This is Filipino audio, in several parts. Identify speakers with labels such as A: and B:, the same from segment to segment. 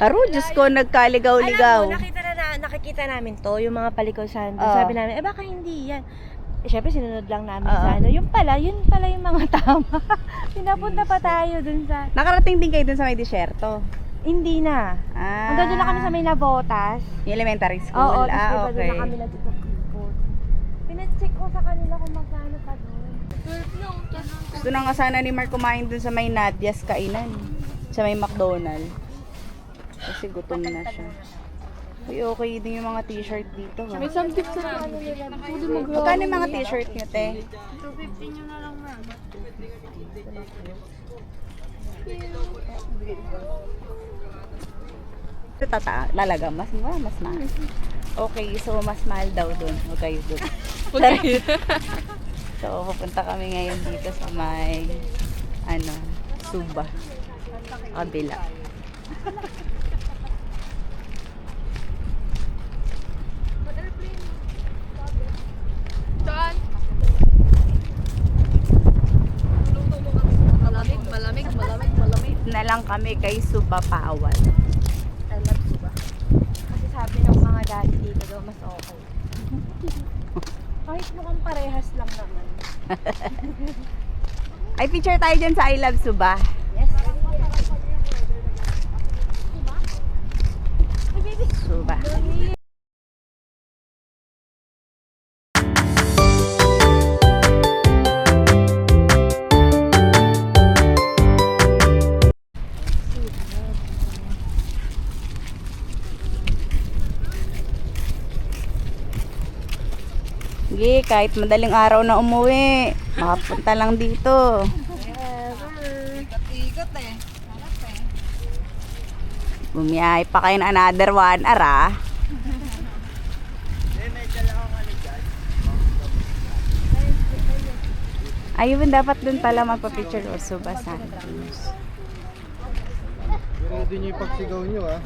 A: Aro, Diyos ko, nagkaligaw-ligaw.
B: Alam mo, nakikita namin to, yung mga palikosan doon.
A: Oo.
B: Sabi namin, baka hindi yan. Siyempre, sinunod lang namin sa ano. Yun pala yung mga tama. Pinapunta pa tayo dun sa...
A: Nakarating din kayo dun sa may disyerto.
B: Hindi na. Hanggang doon na kami sa may Navotas.
A: Yung elementary school?
B: Oo, tapos
A: okay.
B: doon na kami nag-ikot-ikot. Pinacheck ko sa kanila kung magkano pa doon.
A: Gusto na nga sana ni Mark kumain dun sa may Nadia's kainan. Sa may McDonald. Kasi gutom na siya. Uy, okay din yung mga t-shirt dito. Ha?
B: May something sa ano nila.
A: Magkano yung mga t-shirt nyo, te?
B: 250 nyo na lang na.
A: Ito lalaga, mas mahal. Okay, so mas mahal daw dun. Okay, dun. So, pupunta kami ngayon dito sa may, Suba. Kabila.
C: Saan? Malamig.
A: Na lang kami kay Suba Pawal.
B: I love Suba. Kasi sabi ng mga daddy dito daw mas okay. Kahit mukhang parehas lang naman.
A: Ay, picture tayo dyan sa I Love Suba.
B: Yes.
A: Suba. Sige, kahit madaling araw na umuwi, makapunta lang dito. Bumiyay pa kayo na another one, ara. Ayun, dapat dun pala magpa-picture o Suba Santos.
D: Ready nyo yung pagsigaw nyo, ha?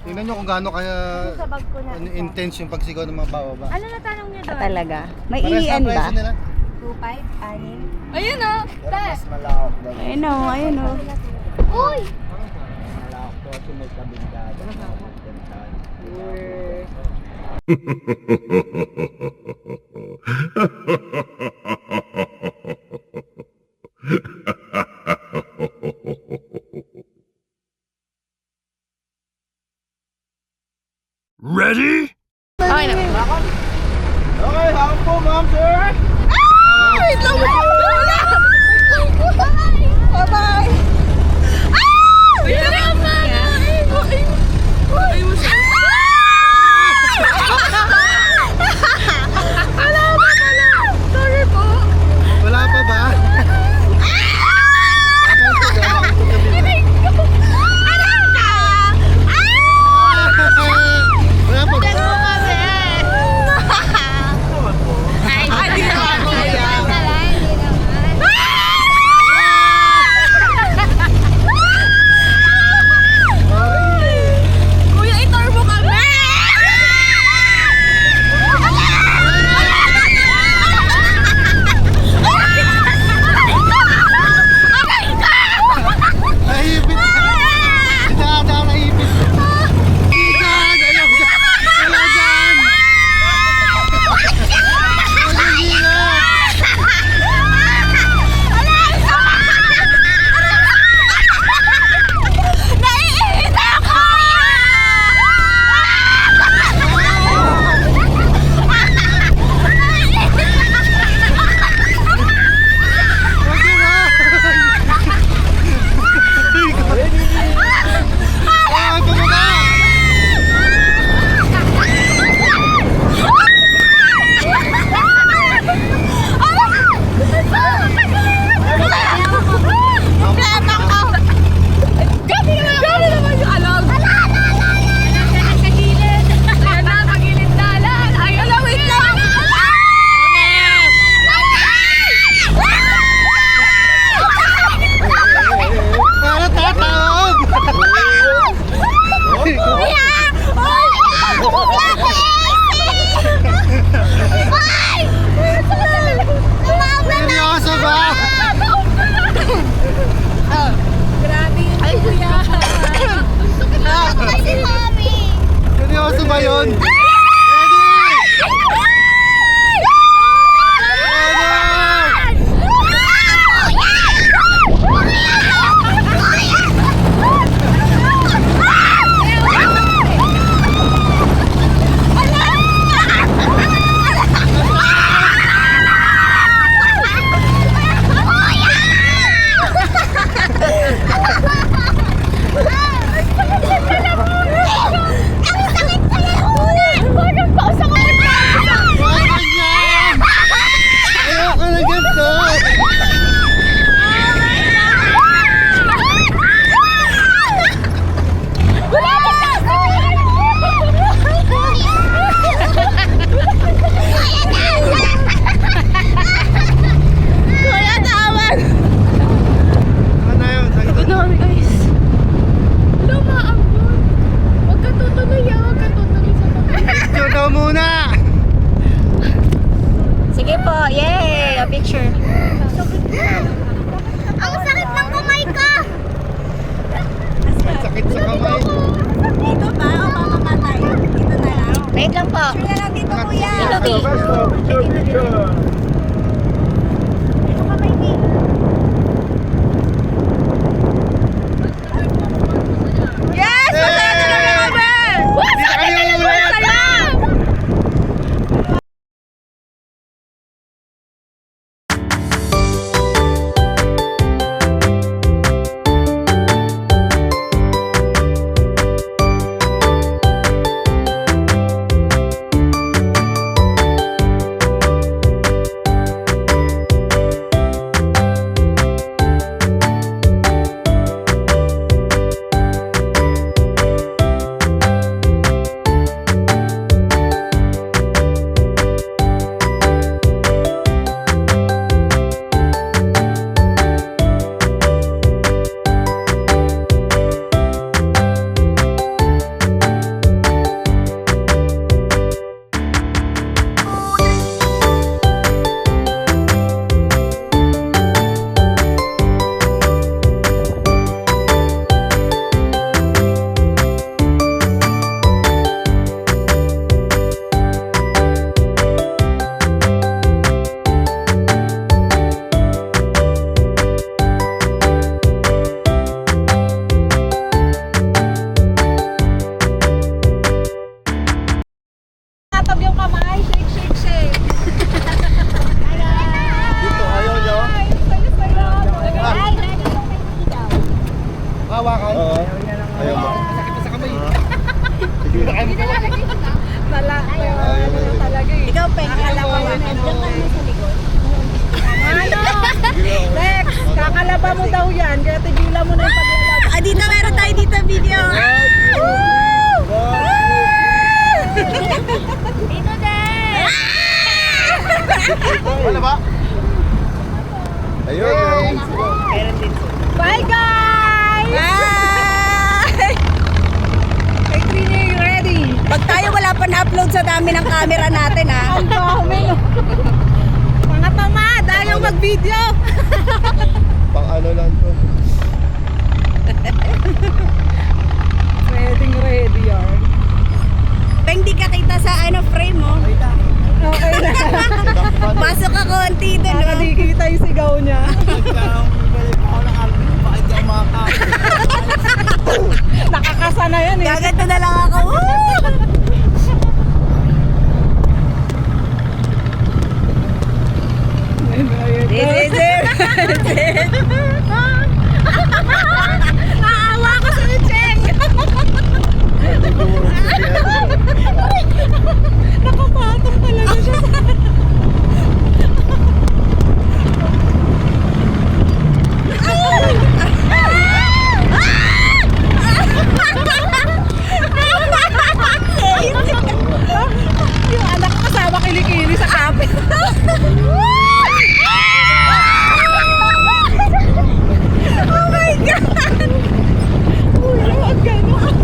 D: Tingnan nyo kung gaano kaya
B: Sa bag ko na.
D: intense yung pagsigaw ng mga bawaba.
B: Ano na tanong niyo doon?
A: Talaga. May
D: Parehas
A: iyan
D: ang
A: ba?
D: presyo nila.
B: 2.5, 6.
C: Ayun ah.
D: Pero mas malawak daw.
A: Ayun o, ayun o.
C: Uy!
D: Malawak to kasi may kabindado.
E: Ready?
C: Okay na.
D: Okay, hawak po, ma'am, sir!
A: Wait lang! Bye-bye!
C: Ayun na naman! Ay mo siya. Sorry po.
D: Wala pa ba? Wala pa ba?
C: Ay, hindi na ako.
B: Dito ka, Mikey.
A: Yes! Masaya na kami kami!
D: Dito kami uulit!
B: Tatab yung kamay. Shake, shake, shake.
D: Dito, ayaw nyo?
B: Ay, ready yung may ilaw.
D: Hawakan? Oo. Ayaw mo. Sakit sa kamay. Sige na kami.
B: Talaga eh. Ikaw, Peng, kalaba mo. Diyan ka mo sa likod. Ano? Lex, kakalaba mo daw yan. Kaya tigilan mo na yung paglalaba. Ah, dito meron tayo dito video. Dito din.
D: Wala ba? Ayun.
B: Bye, guys! Bye! Hey, Trini, you ready?
A: Pag tayo wala pa na-upload sa dami ng camera natin, ha?
B: Ang dami. Mga tamad, ayaw mag-video.
D: Pang ano lang to.
B: Ready yan.
A: Peng, di ka kita sa frame, mo.
B: Okay na.
A: Pasok ka konti dun,
B: Para di kita yung sigaw niya. Nakakasana yan eh.
A: Gaganto na lang ako. This is it.
B: Naawa ko sa Cheng. Nakapatong talaga siya. Yung anak ko kasama kilikili sa kapit. Oh my God! Uy, wag gano'n.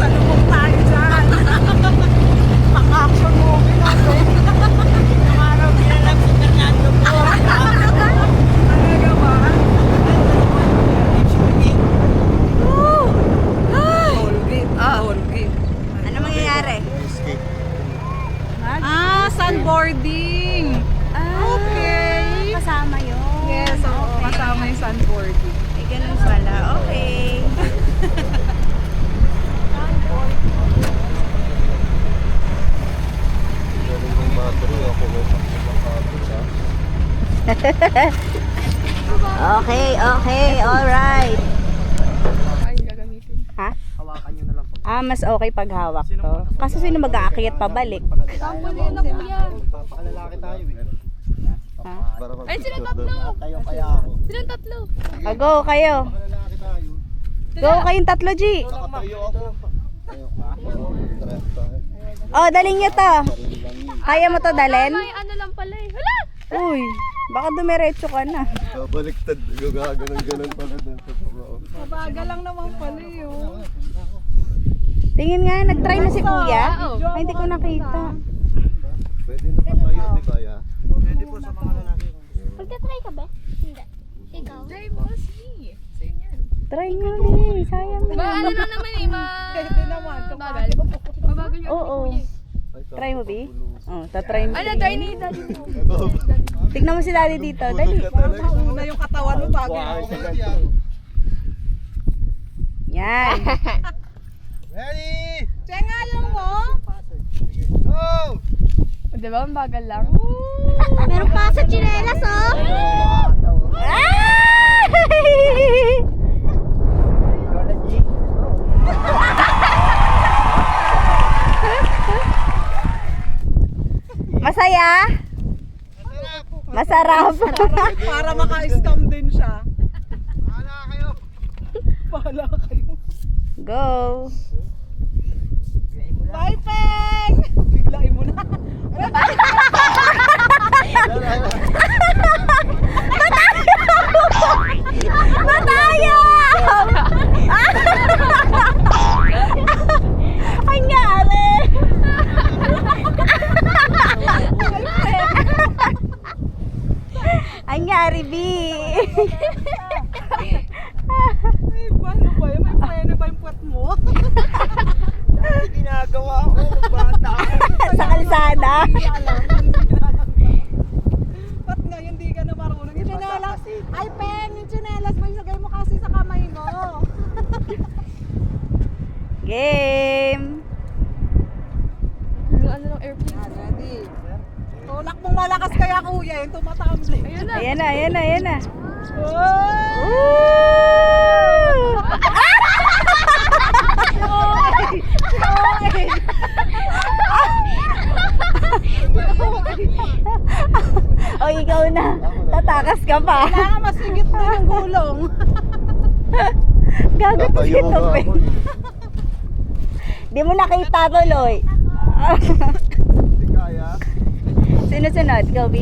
B: Salubog tayo dyan. Pang-action movie natin. Araw nilalang si Fernando po. Talaga ba?
A: Ano mangyayari?
D: Escape.
B: Sunboarding. Okay.
A: Kasama yun.
B: Yes, oo. Kasama yung sunboarding.
A: Ay, ganun pala. Okay.
D: Galing yung battery. Ako mo makakapit ha.
A: Okay, okay. Alright.
C: Ay, gagamitin.
A: Ha?
D: Hawakan nyo na lang po.
A: Mas okay pag hawak to. Kasi sino mag-aakyat pabalik?
C: Sampo na yun na kuya.
D: Papalalaki tayo eh.
A: Ha?
D: Para
C: Ay, sila
D: mag-picture
C: tatlo.
D: doon. Tayo kaya ako.
C: Silang tatlo.
A: Go kayo.
D: Papalalaki tayo.
A: Go kayong tatlo, G.
D: Nakatayo ako. Tayo ka. Oo, trap tayo.
A: Oh, daling nyo to. Kaya mo to dalhin?
C: Ay, ano lang pala eh. Hala!
A: Uy, baka dumiretso ka na.
D: Baliktad. Gaganon-ganon pala doon sa baba.
B: Mabagal lang naman pala yun.
A: Tingin nga, nag-try na si kuya.
C: Oo.
A: Ay, hindi ko nakita.
D: Pwede na pa tayo, di ba, ya? Pwede po sa mga lalaki.
F: Magta-try ka ba? Hindi. Ikaw?
C: Try mo, sige. Sa'yo yan.
A: Try nga ni, sayang
C: Ba,
A: na.
C: ano lang naman eh,
B: Pwede naman.
C: Mabagal. Mabagal yung
A: Oo. Try mo, B? Oo, tatry mo.
C: Ano, try ni daddy mo.
A: Tignan mo si daddy dito. Dali.
B: Mauna yung katawan mo bago.
A: Yan.
D: Ready?
B: Tsenga lang mo.
D: Go!
C: Di ba, ang bagal lang?
F: Meron pa sa chinelas, oh!
A: Masaya? Masarap.
B: Para maka-scam din siya.
D: Bahala kayo.
B: Bahala kayo.
A: Go.
B: Bye, Peng! Biglain mo na.
A: Matayo! Ang nangyari? Ang nangyari, B.
B: Ay, paano ba yun? May paano ba yung puwet mo?
D: Ginagawa ko ng bata.
A: Sa kalsada.
B: Ba't ngayon di ka na marunong? Yung tsinelas. Ay, Peng! Yung tsinelas mo, isagay mo kasi sa kamay mo.
A: Game.
C: Yung ano ng airplane.
B: Ready? Tulak mong malakas kaya kuya, yung tumatambling.
C: Ayun na.
A: Ayan na, ayan na, ayan na.
B: Oh!
A: O, ikaw na. Tatakas ka pa.
B: Kailangan masigit na yung gulong.
A: Gago to si
D: Tatayo nga
A: Tope.
D: ako eh.
A: Di mo nakita tuloy.
D: Hindi kaya.
A: Sunod-sunod, ikaw, B.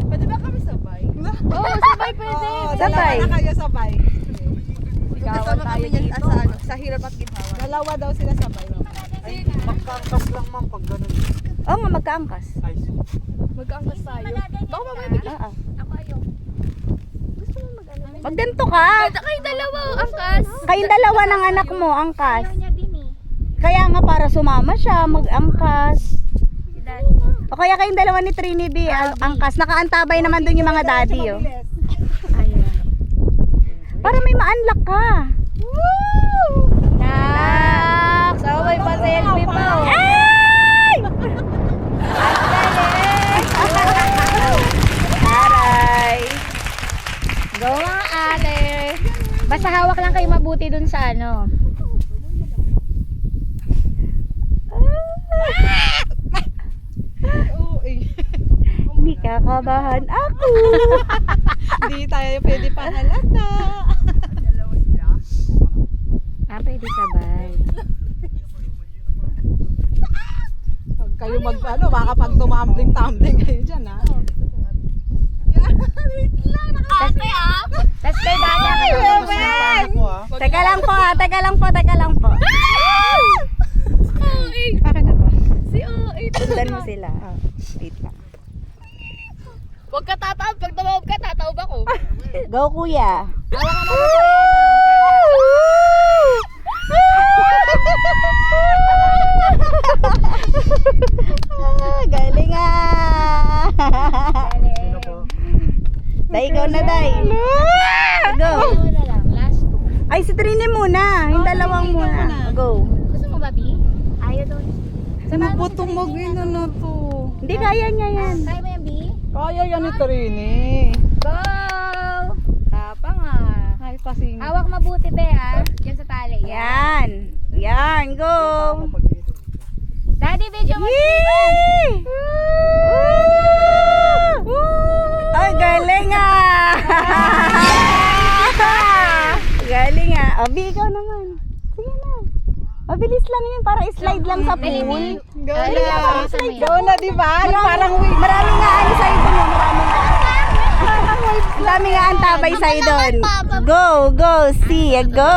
B: Pwede ba kami sabay?
C: Oo, sabay pwede.
B: Oo,
A: Sabay.
B: dalawa na kayo sabay.
C: Ikawan tayo dito.
B: Sa hirap at ginawa. Dalawa daw sila sabay.
D: Magkangkas lang ma'am pag ganun.
A: Oo nga, magkaangkas.
C: Magkaangkas tayo. Baka mamaya bigla.
A: Oo.
F: Ako ayaw. Gusto mo mag-ano?
A: Magganto ka.
C: Kayo dalawa, angkas.
A: Kayong dalawa ng anak mo, angkas.
F: Ayaw niya din eh.
A: Kaya nga para sumama siya, mag-angkas.
F: Si Daddy.
A: O kaya kayong dalawa ni Trinity, angkas. Nakaantabay naman dun yung mga daddy, oh. Para may ma-unlock ka. Nak! So, may pa-selfie pa, oh. Ay! Taray!
F: Go mga ate. Basta hawak lang kayo mabuti dun sa ano.
B: Oo eh.
A: Hindi kakabahan ako.
B: Hindi tayo pwede pahalata.
F: Pwede sabay.
B: Pag kayo mag-ano, baka pag tumambling-tumbling kayo dyan ha.
F: Ate ah. Tapos kay Dada kayo.
D: Ako ah.
A: Teka lang po, teka lang po, teka lang po. Akin na to.
C: Si O8.
A: Sundan mo sila. Wait lang.
C: Huwag ka tataob. Pag tumawag ka, tataob ako.
A: Go, kuya. Galing ah. Day, ikaw na, Day. Go.
F: Ano na lang. Last two.
A: Ay, si Trini muna. Yung dalawang muna. Go.
F: Gusto mo ba, B? Ayaw daw.
B: Ano po itong mag-ino na to?
A: Hindi, kaya niya yan.
F: Kaya mo yan, B?
B: Kaya yan ni Trini.
F: Go!
C: Tapang ah.
B: Ay, pasing.
F: Hawak mabuti, be, ha? Yan sa tali.
A: Yan. Yan, go.
F: Daddy, video mo.
A: Yay! Ay, galing ah. Galing ah. O, B, ikaw naman. Sige na. Mabilis lang yun para slide lang sa pool.
B: Go
F: Ay,
B: na.
F: nakakasama yan.
B: Go na, di ba? Parang
A: Maraming nga ano sa'yo dun, oh. Maraming nga. Ang dami nga ang tabay sa'yo doon. Go, go, Sia, go!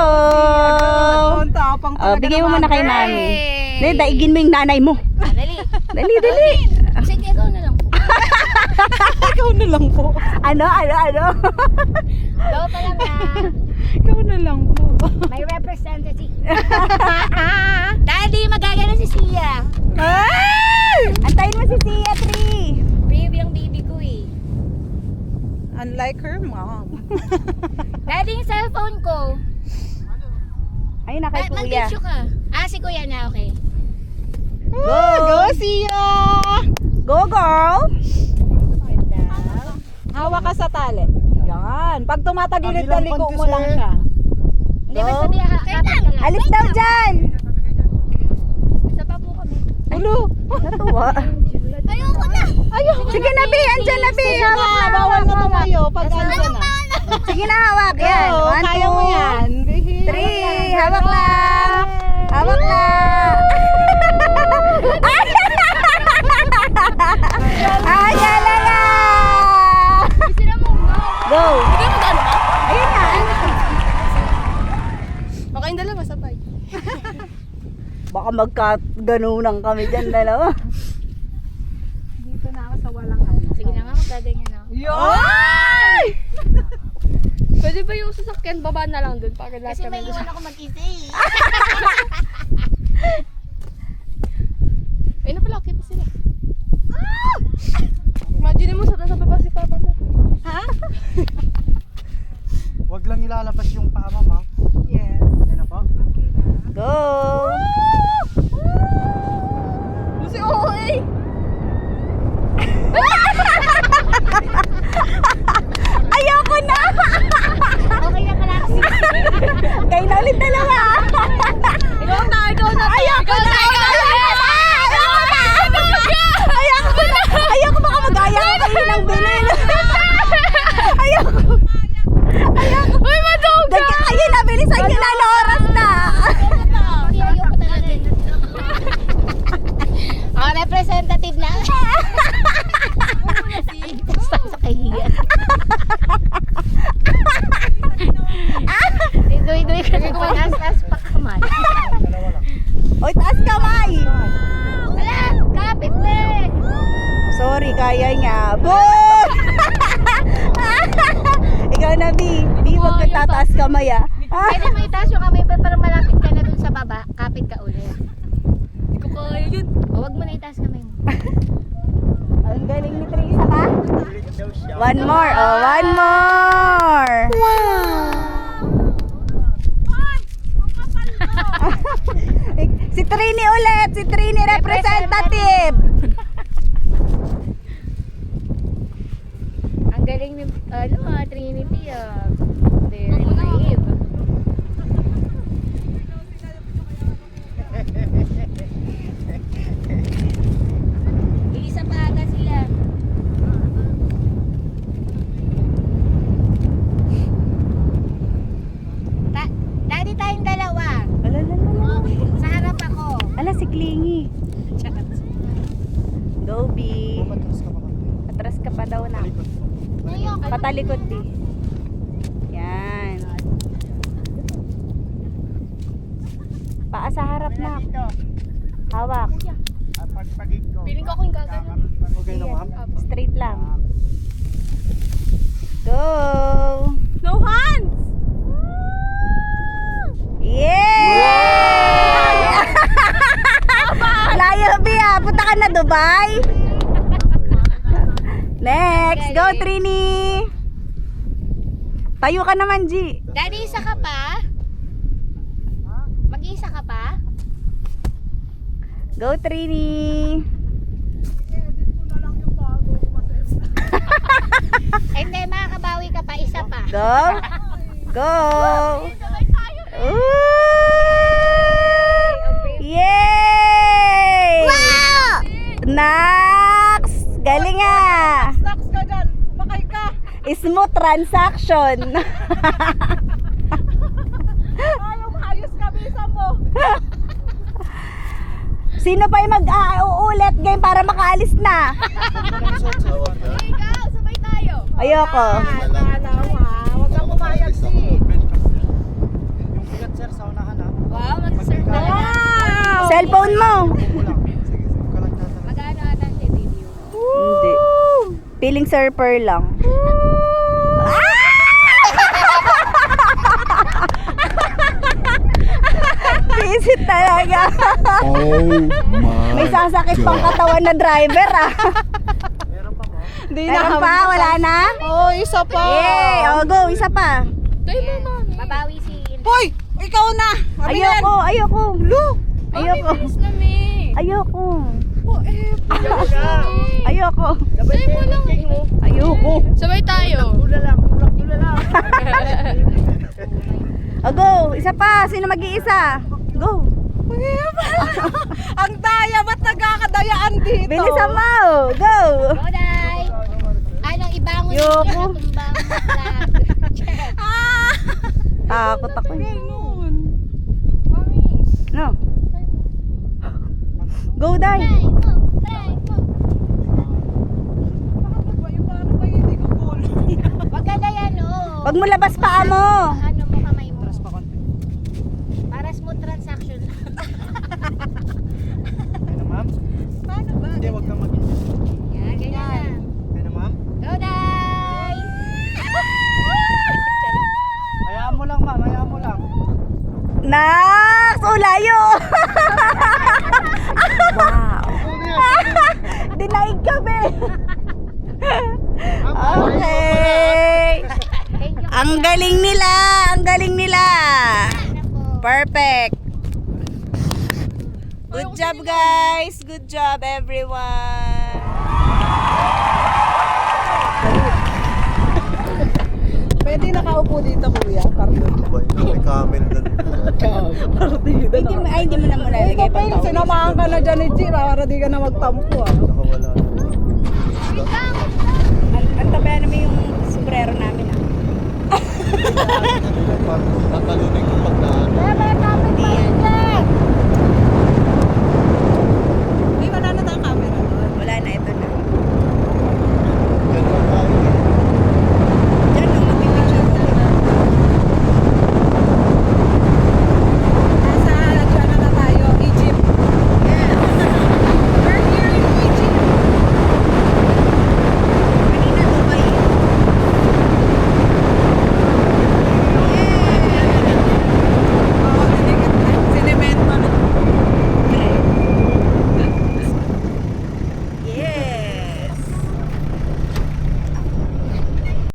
B: Ang tapang
A: Oh,
B: talaga
A: bigay mo
B: ng
A: muna kay
B: mother.
A: mami. Dali, daigin mo yung nanay mo.
C: Dali.
A: Dali, dali.
C: Sige, ikaw na lang.
B: Ikaw na lang po.
A: Ano?
F: Go talaga.
B: Ikaw na lang po.
F: May representative. Daddy, magagana si Sia.
A: Antayin mo si Sia, 3.
F: Baby ang baby ko eh.
B: Unlike her mom.
F: Daddy, yung cellphone ko.
A: Ayun na kay kuya.
F: Mag-tissue ka. Si kuya na, okay.
A: Go!
B: Go, Sia!
A: Go, girl!
B: Hawak ka sa tali. Yan. Pag tumatagilid ka, liko mo lang siya.
F: Hindi ba sabi kapit ka lang?
A: Alis daw dyan!
F: Isa pa po kami.
B: Ulo!
A: Natuwa.
F: Ayoko na.
A: Sige na, Bi. Andyan na, Bi. Hawak na,
B: Bawal
A: hawak
B: na tumayo pag andyan na.
A: Sige na, hawak. Yan.
B: Go,
A: 1,
B: kaya mo yan.
A: 3. Hawak lang. Hawak lang. Ay, yalala! Go! Ayun na.
C: Okay, yung dalawa sabay.
A: Baka magkaganunan kami dyan, dalawa.
B: Dito na ako sa walang ano.
F: Sige na nga, magkaganyan na.
A: Ay!
C: Pwede ba yung sasakyan baba na lang dun para lahat
F: Kasi
C: kami
F: may
C: doon?
F: iwan ako mag-isa eh.
C: Ayun na pala, kita sila. Imagine mo sa baba si Papa mo.
D: Wag lang ilalabas yung paa, ma'am.
B: Yes.
D: Yan na po.
A: Go!
C: Si OA!
A: Ayoko na!
F: Okay na pala kasi.
A: Kayo na ulit dalawa.
C: Ikaw na!
A: Ayoko na! Ayoko baka mag-aya ka kayo ng bilin. Ayoko.
C: Uy, madog!
A: Ayun na, bilisan nyo na, oras na.
F: Hindi, ayoko talaga. Representative na. Basta sa kahiya. Idoy-idoy ka sa pag-as-as pa kamay.
A: Oy, taas kamay.
F: Wala! Kapit na eh!
A: Sorry, kaya nga. Boom! Ikaw na, B. B, huwag ka tataas kamay, ah.
F: Pwede mo itaas yung kamay pa para malapit ka na dun sa baba. Kapit ka ulit.
C: Hindi ko kaya yun.
F: O, wag mo na itaas kamay mo.
A: Ang galing ni Teresa ka. One more. Oh, one more. Si Trini ulit. Si Trini representative.
F: Ang galing ni, Trinity Very naive. Isa pa ata sila. Daddy tayong dalawa.
A: Ala.
F: Sa harap ako.
A: Ala, si Klingy. Go, B.
D: Matras ka pa konti.
A: Atras ka pa daw na.
F: Ngayon,
A: Patalikod, B. Yan. Paa sa harap na. Hawak.
C: Piling ko ako yung gagawin.
D: Okay na, ma'am.
A: Straight lang. Go!
C: No hands!
A: Yay! Layo, Bia. Punta ka na Dubai. Next. Go, Trini. Tayo ka naman, G.
F: Daddy, isa ka pa? Mag-iisa ka pa?
A: Go, Trini.
F: Hindi, makakabawi ka pa. Isa pa.
A: Go. Go. Ooh! Yay!
F: Wow!
A: Nax! Galing ah!
B: Snacks ka dyan. Makay ka.
A: Smooth transaction.
B: Ayos ka, bisa mo.
A: Sino pa yung mag-uulit game para makaalis na?
C: Ikaw, sabay tayo.
A: Ayoko.
B: Akala mo ha. Huwag kang pumayag si.
D: Yung bigat sir, sa unahan ha.
C: Wow, mag-surf na lang.
B: Wow!
A: Cellphone mo.
D: Upo lang. Sige, kalag natin.
F: Magano ata si video?
A: Hindi. Feeling surfer lang. Visit talaga.
E: Oh my
A: May sasakit pang katawan na driver ah.
B: Hindi
A: Meron pa? Wala na?
B: Oh, isa pa.
A: Yay! O, go. Isa pa.
C: Kayo mo, mami.
F: Babawi si
B: Hoy! Ikaw na!
A: Ayoko. Ayoko. Lu!
C: Mami,
A: Ayoko.
C: bilis na, me.
A: Ayoko.
B: Oh, eh.
A: Ayoko.
C: Sabay mo lang.
A: Ayoko.
C: Sabay tayo.
A: O, go. Isa pa. Sino mag-iisa? Go.
B: Ang daya, ba't nagkakadayaan dito?
A: Bilisan mo. Go.
F: Go, Day! Anong ibangon
A: Yoko.
F: na tumbang vlog?
A: Takot ako.
B: Ganun.
A: No. Go, Day.
F: Try mo, try mo.
B: Paano ba hindi ko goal?
F: Wag ka dayan, oh.
A: Wag mo labas paa mo.
F: Ano mo kamay mo?
D: Taras pa konti.
F: Para smooth transaction.
D: Kaya na ma'am?
B: Paano ba?
D: Hindi, huwag kang mag-inject.
F: Yan, ganyan na.
D: Kaya na ma'am?
F: Go, Day!
D: Hayaan mo lang ma'am, hayaan mo lang.
A: Nax! Ulayo! Wow! Dinaig kami! Okay!
F: Thank you.
A: Ang galing nila! Ang galing nila!
F: Ano po?
A: Perfect! Good job, guys! Good job, everyone!
B: Pwede nakaupo dito, kuya. Carlos.
D: May camel doon.
A: Hindi mo, ay, hindi mo na muna lagay pang tao.
B: Sinamahan ka na dyan ni G para di ka na magtampo ah.
D: Nakawala.
A: Ang tabayan namin yung sombrero namin ah.
D: Tatalunin ko pagdaan.
F: Tama,